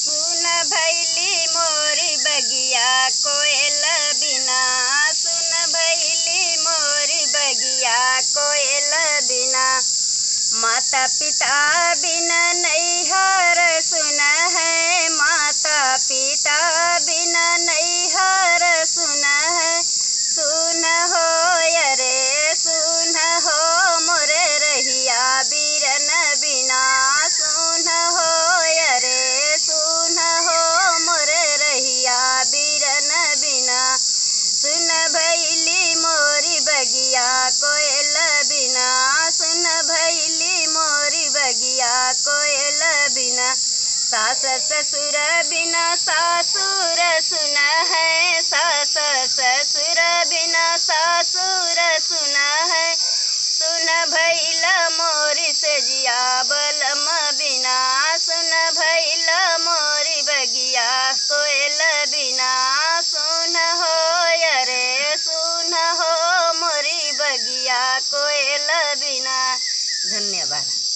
सुन भैली मोरी बगिया कोयल बिना, सुन भैली मोरी बगिया कोयल बिना। माता पिता बिना नैहर सुन है, माता पिता बिना नैहर सुन है। सुन हो अरे सुन हो मोरे रहिया बीरन बिना, सुन हो अरे सुन हो मोरे रहिया बीरन बिना। सुन भैली मोरी बगिया कोयल बिना, सुन भैली मोरी बगिया कोयल बिना। सास ससुर बिना सासुर सुन है, सास ससुर बिना सासुर सुन है। सुन भैला मोरी सजिया बलम बिना, सुन भैला मोरी बगिया कोयल बिना। सुन हो अरे सुन हो मोरी बगिया कोयल बिना। धन्यवाद।